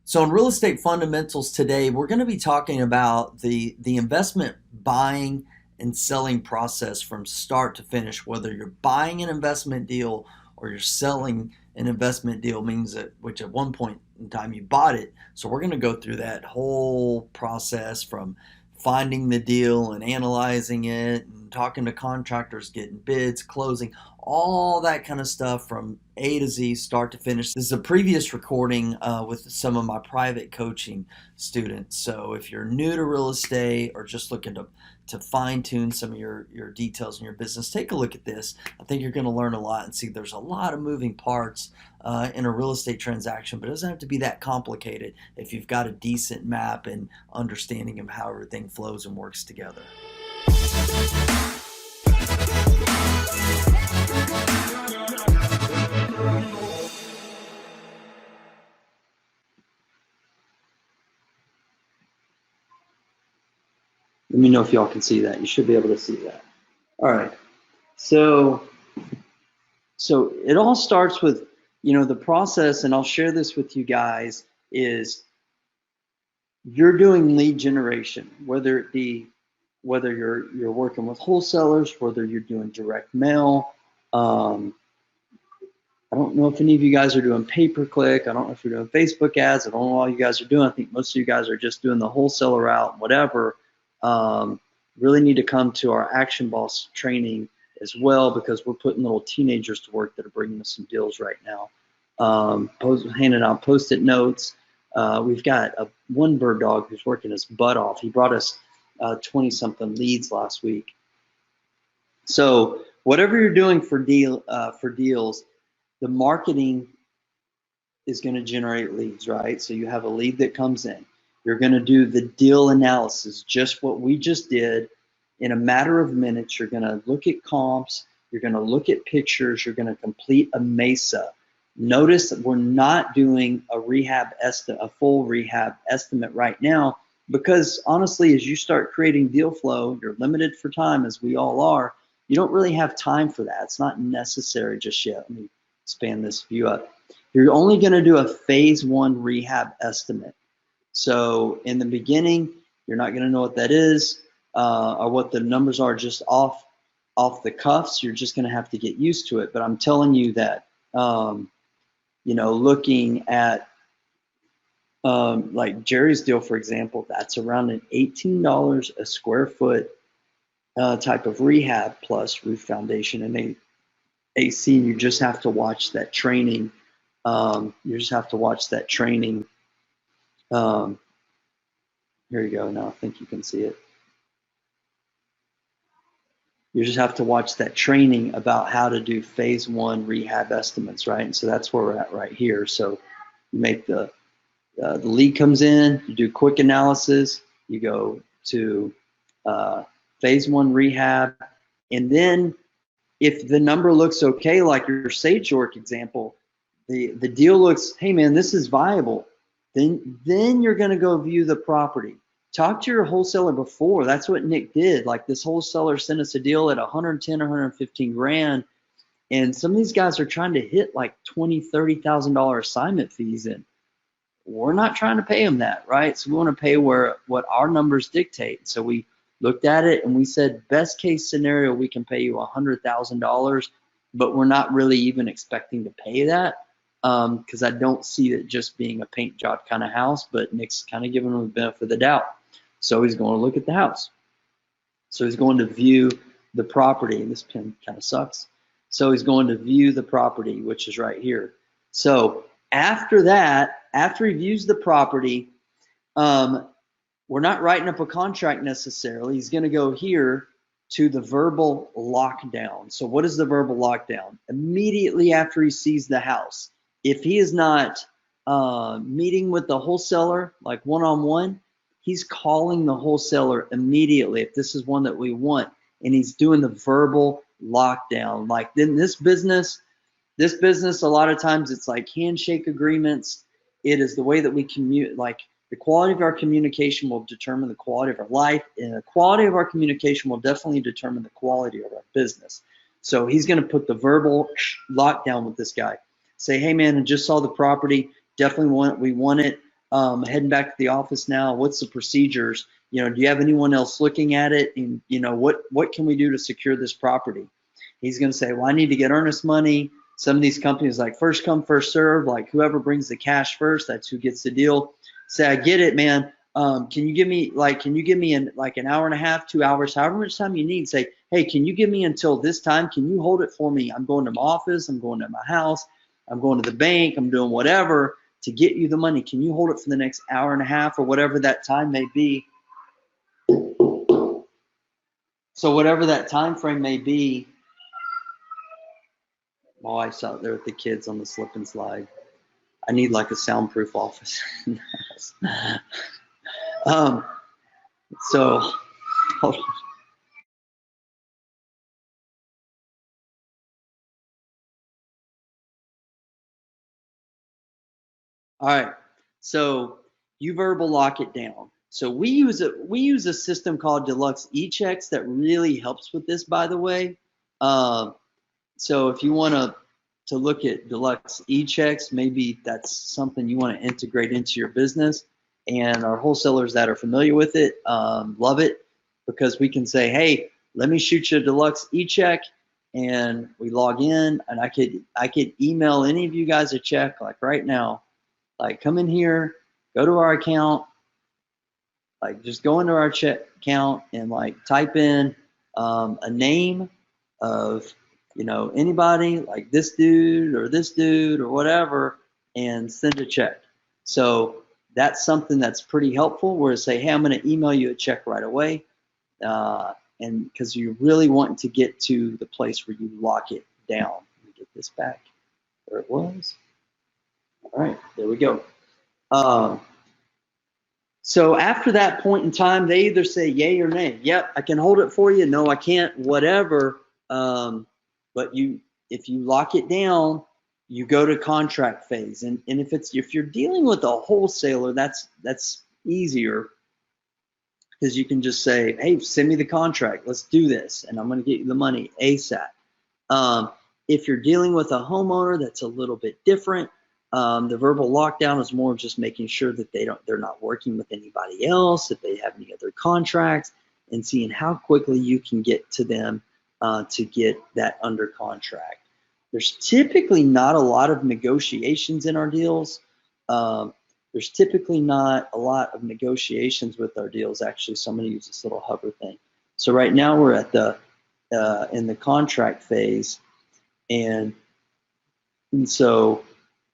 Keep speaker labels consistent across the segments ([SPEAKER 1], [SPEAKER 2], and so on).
[SPEAKER 1] So in real estate fundamentals today, we're going to be talking about the investment buying and selling process from start to finish. Whether you're buying an investment deal or you're selling an investment deal, means that which at one point in time you bought it. So we're going to go through that whole process from finding the deal and analyzing it and talking to contractors, getting bids, closing, all that kind of stuff from A to Z, start to finish. This is a previous recording with some of my private coaching students. So if you're new to real estate or just looking to fine tune some of your details in your business, take a look at this. I think you're going to learn a lot and see there's a lot of moving parts in a real estate transaction, but it doesn't have to be that complicated if you've got a decent map and understanding of how everything flows and works together.
[SPEAKER 2] Let me know if y'all can see that. You should be able to see that. All right. So it all starts with, the process, and I'll share this with you guys, is you're doing lead generation, whether you're working with wholesalers, whether you're doing direct mail. I don't know if any of you guys are doing pay-per-click. I don't know if you're doing Facebook ads. I don't know what all you guys are doing. I think most of you guys are just doing the wholesaler route, whatever. Really need to come to our Action Boss training as well, because we're putting little teenagers to work that are bringing us some deals right now. Handing out Post-it notes. We've got one bird dog who's working his butt off. He brought us 20-something leads last week. So whatever you're doing for deals, the marketing is going to generate leads, right? So you have a lead that comes in. You're going to do the deal analysis, just what we just did. In a matter of minutes, you're going to look at comps. You're going to look at pictures. You're going to complete a MESA. Notice that we're not doing a full rehab estimate right now, because honestly, as you start creating deal flow, you're limited for time, as we all are. You don't really have time for that. It's not necessary just yet. Let me expand this view up. You're only going to do a phase 1 rehab estimate. So in the beginning, you're not going to know what that is or what the numbers are just off the cuffs. You're just going to have to get used to it. But I'm telling you that, looking at like Jerry's deal, for example, that's around an $18 a square foot type of rehab plus roof foundation and AC. You just have to watch that training. Here you go. Now I think you can see it. You just have to watch that training about how to do phase 1 rehab estimates, right? And so that's where we're at right here. So you make the lead comes in, you do quick analysis, you go to phase 1 rehab, and then if the number looks okay, like your Sage York example, the deal looks, hey man, this is viable, then you're going to go view the property. Talk to your wholesaler before. That's what Nick did. Like, this wholesaler sent us a deal at 110 or 115 grand, and some of these guys are trying to hit like $20,000-$30,000 assignment fees, and we're not trying to pay them that, right? So we want to pay what our numbers dictate. So we looked at it and we said, best case scenario, we can pay you $100,000, but we're not really even expecting to pay that, because I don't see it just being a paint job kind of house. But Nick's kind of giving him the benefit of the doubt. So he's going to look at the house. So he's going to view the property. And this pen kind of sucks. So he's going to view the property, which is right here. So after that, after he views the property, we're not writing up a contract necessarily. He's going to go here to the verbal lockdown. So what is the verbal lockdown? Immediately after he sees the house, if he is not meeting with the wholesaler, like one-on-one, he's calling the wholesaler immediately if this is one that we want, and he's doing the verbal lockdown. Like, in this business, a lot of times it's like handshake agreements. It is the way that we communicate. Like, the quality of our communication will determine the quality of our life, and the quality of our communication will definitely determine the quality of our business. So he's going to put the verbal lockdown with this guy. Say, hey man, I just saw the property. Definitely we want it. heading back to the office now. What's the procedures? You know, do you have anyone else looking at it? And, you know, what can we do to secure this property? He's going to say, well, I need to get earnest money. Some of these companies like first come, first serve, like whoever brings the cash first, that's who gets the deal. Say, I get it, man. Can you give me like an hour and a half, 2 hours, however much time you need? Say, hey, can you give me until this time? Can you hold it for me? I'm going to my office. I'm going to my house. I'm going to the bank. I'm doing whatever to get you the money. Can you hold it for the next hour and a half or whatever that time may be? So whatever that time frame may be, my wife's out there with the kids on the slip and slide. I need like a soundproof office. So hold on. All right. So you verbal lock it down. So we use a system called Deluxe E-Checks that really helps with this, by the way. So if you want to look at Deluxe E-Checks, maybe that's something you want to integrate into your business. And our wholesalers that are familiar with it love it, because we can say, hey, let me shoot you a Deluxe E-Check, and we log in, and I could email any of you guys a check like right now. Like, come in here, go to our account, like just go into our check account and like type in a name of, you know, anybody, like this dude or whatever, and send a check. So that's something that's pretty helpful, where to say, hey, I'm going to email you a check right away. And because you really want to get to the place where you lock it down. Let me get this back where it was. All right, there we go. So after that point in time, they either say yay or nay. Yep, I can hold it for you. No, I can't. Whatever. But if you lock it down, you go to contract phase. And if you're dealing with a wholesaler, that's easier, because you can just say, hey, send me the contract. Let's do this, and I'm going to get you the money ASAP. If you're dealing with a homeowner, that's a little bit different. The verbal lockdown is more just making sure that they're not working with anybody else, if they have any other contracts, and seeing how quickly you can get to them to get that under contract. There's typically not a lot of negotiations in our deals. There's typically not a lot of negotiations with our deals. Actually, so I'm going to use this little hover thing. So right now we're at in the contract phase, and so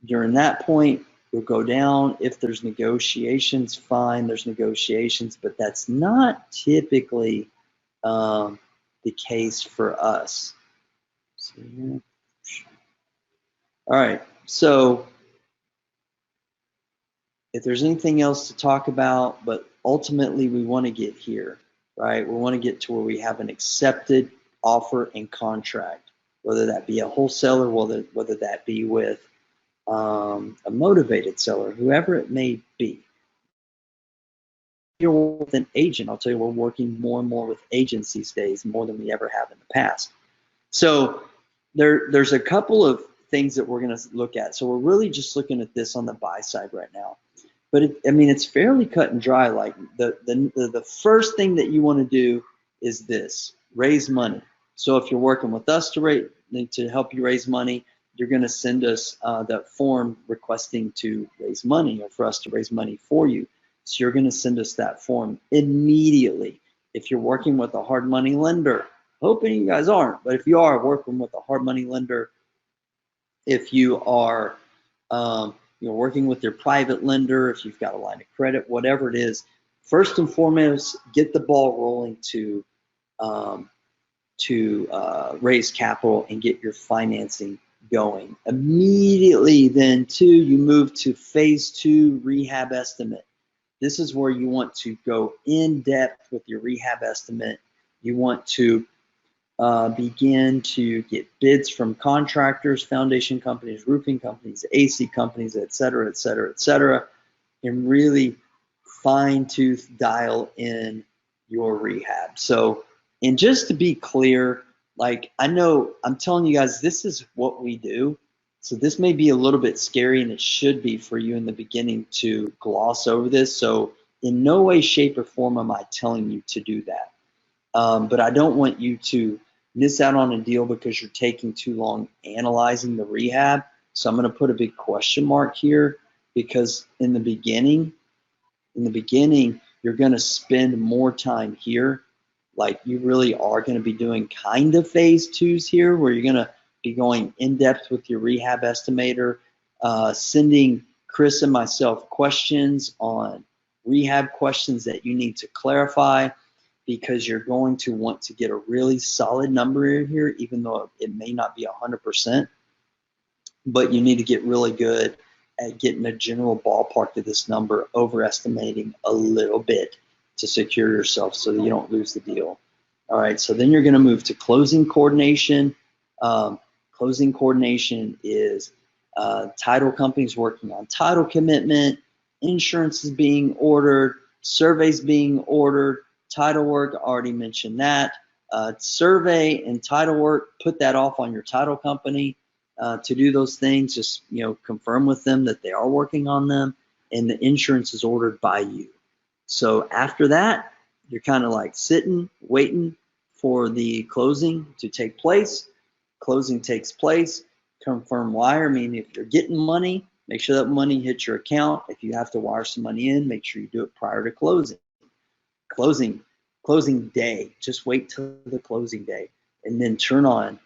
[SPEAKER 2] during that point, we'll go down. If there's negotiations, fine, there's negotiations, but that's not typically the case for us. All right, so if there's anything else to talk about, but ultimately we want to get here, right? We want to get to where we have an accepted offer and contract, whether that be a wholesaler, whether that be with a motivated seller, whoever it may be. You're with an agent. I'll tell you, we're working more and more with agents these days, more than we ever have in the past. So there's a couple of things that we're going to look at. So we're really just looking at this on the buy side right now. But it's fairly cut and dry. Like the first thing that you want to do is this: raise money. So if you're working with us to help you raise money, you're going to send us that form requesting to raise money, or for us to raise money for you. So you're going to send us that form immediately. If you're working with a hard money lender, hoping you guys aren't, but if you are working with a hard money lender, if you are working with your private lender, if you've got a line of credit, whatever it is, first and foremost, get the ball rolling to raise capital and get your financing going. Immediately then, you move to phase 2 rehab estimate. This is where you want to go in depth with your rehab estimate. You want to begin to get bids from contractors, foundation companies, roofing companies, AC companies, et cetera, et cetera, et cetera, and really fine-tooth dial in your rehab. So, and just to be clear, like, I know I'm telling you guys, this is what we do. So this may be a little bit scary, and it should be for you in the beginning to gloss over this. So in no way, shape, or form am I telling you to do that. But I don't want you to miss out on a deal because you're taking too long analyzing the rehab. So I'm going to put a big question mark here, because in the beginning, you're going to spend more time here. Like, you really are going to be doing kind of phase twos here, where you're going to be going in depth with your rehab estimator, sending Chris and myself questions on rehab questions that you need to clarify, because you're going to want to get a really solid number here, even though it may not be 100%, but you need to get really good at getting a general ballpark of this number, overestimating a little bit to secure yourself so that you don't lose the deal. All right, so then you're going to move to closing coordination. Closing coordination is title companies working on title commitment, insurance is being ordered, surveys being ordered, title work, already mentioned that. Survey and title work, put that off on your title company to do those things. Just, confirm with them that they are working on them, and the insurance is ordered by you. So after that, you're kind of like sitting, waiting for the closing to take place. Closing takes place. Confirm wire, meaning if you're getting money, make sure that money hits your account. If you have to wire some money in, make sure you do it prior to closing. Closing day, just wait till the closing day, and then turn on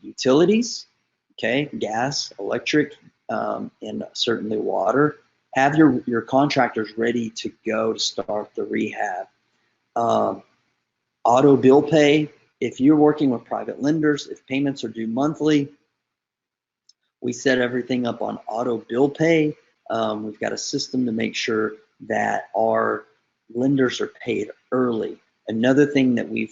[SPEAKER 2] utilities, okay, gas, electric, and certainly water. Have your contractors ready to go to start the rehab. Auto bill pay, if you're working with private lenders, if payments are due monthly, we set everything up on auto bill pay. We've got a system to make sure that our lenders are paid early. Another thing that we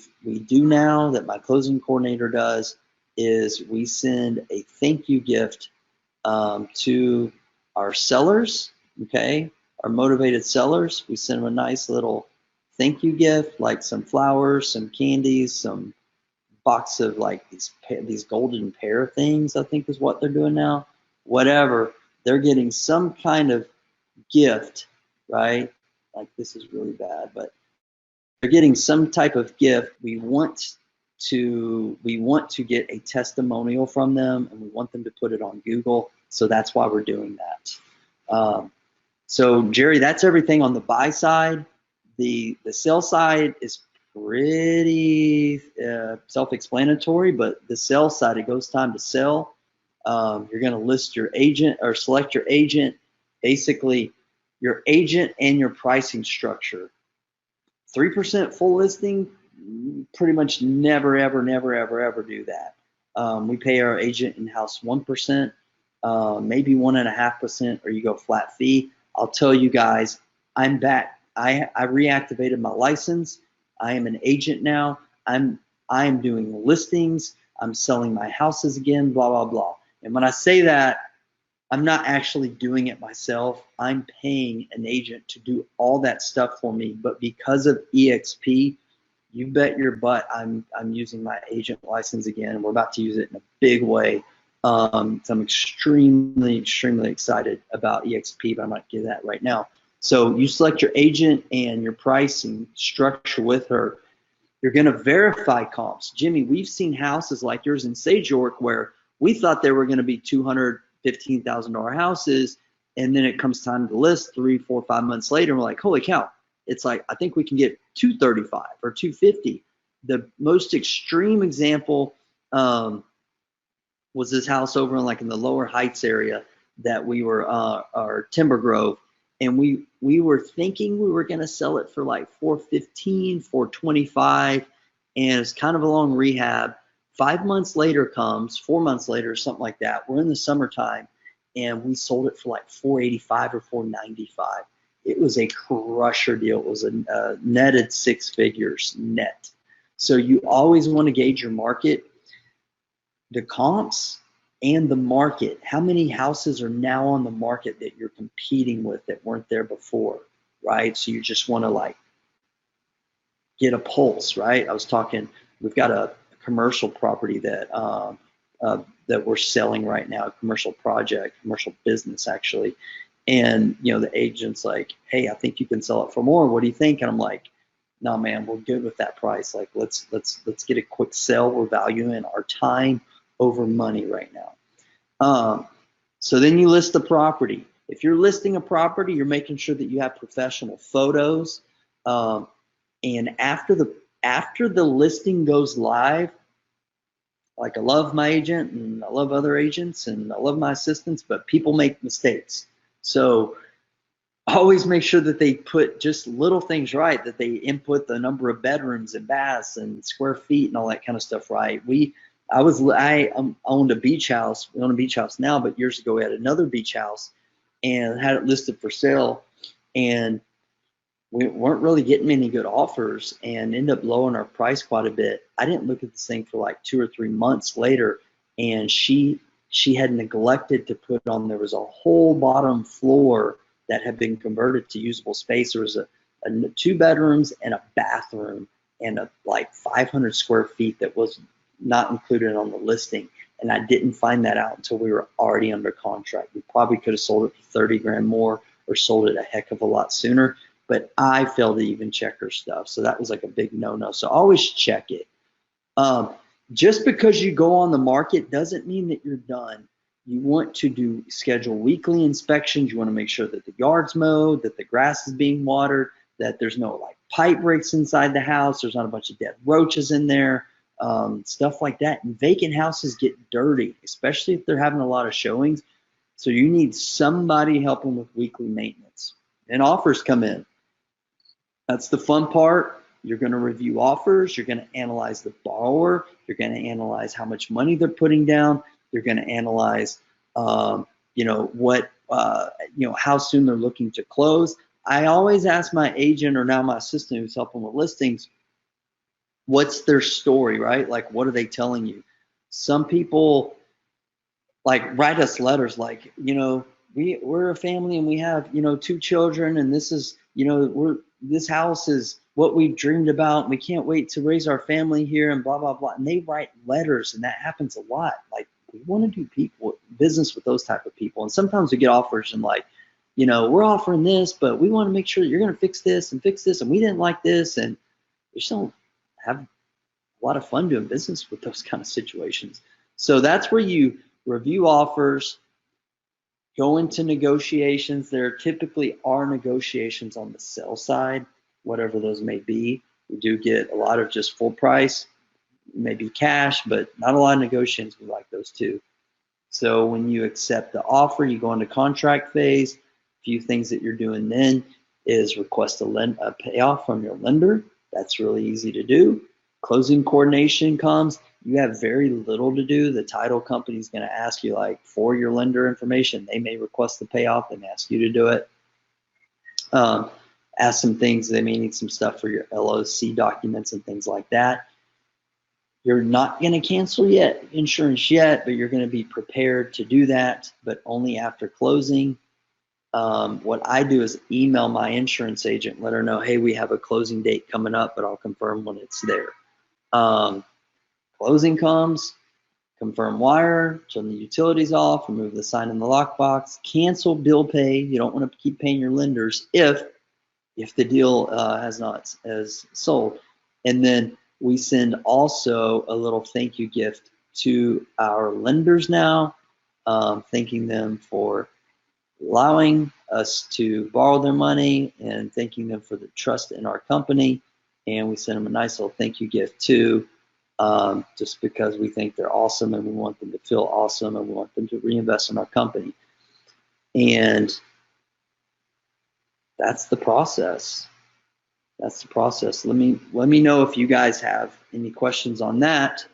[SPEAKER 2] do now, that my closing coordinator does, is we send a thank you gift to our sellers, okay, our motivated sellers. We send them a nice little thank you gift, like some flowers, some candies, some box of like these golden pear things, I think is what they're doing now. Whatever, they're getting some kind of gift, right? Like, this is really bad, but they're getting some type of gift. We want to get a testimonial from them, and we want them to put it on Google. So that's why we're doing that. So Jerry, that's everything on the buy side. The sell side is pretty self-explanatory, but the sell side, it goes time to sell. You're going to list your agent or select your agent, basically your agent and your pricing structure. 3% full listing, pretty much never, ever, never, ever, ever do that. We pay our agent in-house 1%, maybe 1.5%, or you go flat fee. I'll tell you guys, I'm back. I reactivated my license. I am an agent now. I am doing listings. I'm selling my houses again, blah, blah, blah. And when I say that, I'm not actually doing it myself. I'm paying an agent to do all that stuff for me. But because of EXP, you bet your butt I'm using my agent license again, and we're about to use it in a big way. So I'm extremely, extremely excited about EXP, but I'm not going to do that right now. So you select your agent and your pricing structure with her. You're going to verify comps. Jimmy, we've seen houses like yours in Sage York where we thought they were going to be $215,000 houses, and then it comes time to list 3, 4, 5 months later, and we're like, holy cow! It's like, I think we can get 235 or 250. The most extreme example was this house over in the Lower Heights area that we were our Timber Grove, and we were thinking we were going to sell it for like 415, 425, and it's kind of a long rehab. 5 months later comes, 4 months later, something like that. We're in the summertime, and we sold it for like 485 or 495. It was a crusher deal. It was a netted 6 figures net. So you always want to gauge your market, the comps, and the market. How many houses are now on the market that you're competing with that weren't there before, right? So you just want to like get a pulse, right? I was talking, we've got a commercial property that that we're selling right now, a commercial project, commercial business actually. And the agent's like, hey, I think you can sell it for more. What do you think? And I'm like, no, man, we're good with that price. Like, let's get a quick sell. We're valuing our time over money right now. So then you list the property. If you're listing a property, you're making sure that you have professional photos. And after the listing goes live, like, I love my agent and I love other agents and I love my assistants, but people make mistakes. So always make sure that they put just little things right, that they input the number of bedrooms and baths and square feet and all that kind of stuff right. I owned a beach house. We own a beach house now, but years ago we had another beach house and had it listed for sale, and we weren't really getting many good offers and ended up lowering our price quite a bit. I didn't look at this thing for like 2 or 3 months later, and she had neglected to put on, there was a whole bottom floor that had been converted to usable space. There was a 2 bedrooms and a bathroom and like 500 square feet that was not included on the listing. And I didn't find that out until we were already under contract. We probably could have sold it for 30 grand more or sold it a heck of a lot sooner, but I failed to even check her stuff. So that was like a big no-no. So always check it. Just because you go on the market doesn't mean that you're done. You want to schedule weekly inspections. You want to make sure that the yard's mowed, that the grass is being watered, that there's no like pipe breaks inside the house, there's not a bunch of dead roaches in there, stuff like that. And vacant houses get dirty, especially if they're having a lot of showings. So you need somebody helping with weekly maintenance. And offers come in. That's the fun part. You're going to review offers. You're going to analyze the borrower. You're going to analyze how much money they're putting down. You're going to analyze, how soon they're looking to close. I always ask my agent, or now my assistant who's helping with listings, what's their story, right? Like, what are they telling you? Some people like write us letters like, we're a family and we have, 2 children, and this is, this house is what we've dreamed about. We can't wait to raise our family here and blah, blah, blah. And they write letters, and that happens a lot. Like, we want to do business with those type of people. And sometimes we get offers and like, we're offering this, but we want to make sure that you're going to fix this, and we didn't like this. And we just don't have a lot of fun doing business with those kind of situations. So that's where you review offers, go into negotiations. There typically are negotiations on the sell side, whatever those may be. We do get a lot of just full price, maybe cash, but not a lot of negotiations. We like those too. So when you accept the offer, you go into contract phase. A few things that you're doing then is request a payoff from your lender. That's really easy to do. Closing coordination comes. You have very little to do. The title company is going to ask you, like, for your lender information. They may request the payoff and ask you to do it. Ask some things. They may need some stuff for your LOC documents and things like that. You're not going to cancel insurance yet, but you're going to be prepared to do that, but only after closing. What I do is email my insurance agent, let her know, hey, we have a closing date coming up, but I'll confirm when it's there. Closing comes, confirm wire, turn the utilities off, remove the sign in the lockbox, cancel bill pay. You don't want to keep paying your lenders if the deal has sold. And then we send also a little thank you gift to our lenders now, thanking them for allowing us to borrow their money and thanking them for the trust in our company. And we send them a nice little thank you gift too, just because we think they're awesome and we want them to feel awesome and we want them to reinvest in our company. And that's the process. That's the process. Let me know if you guys have any questions on that.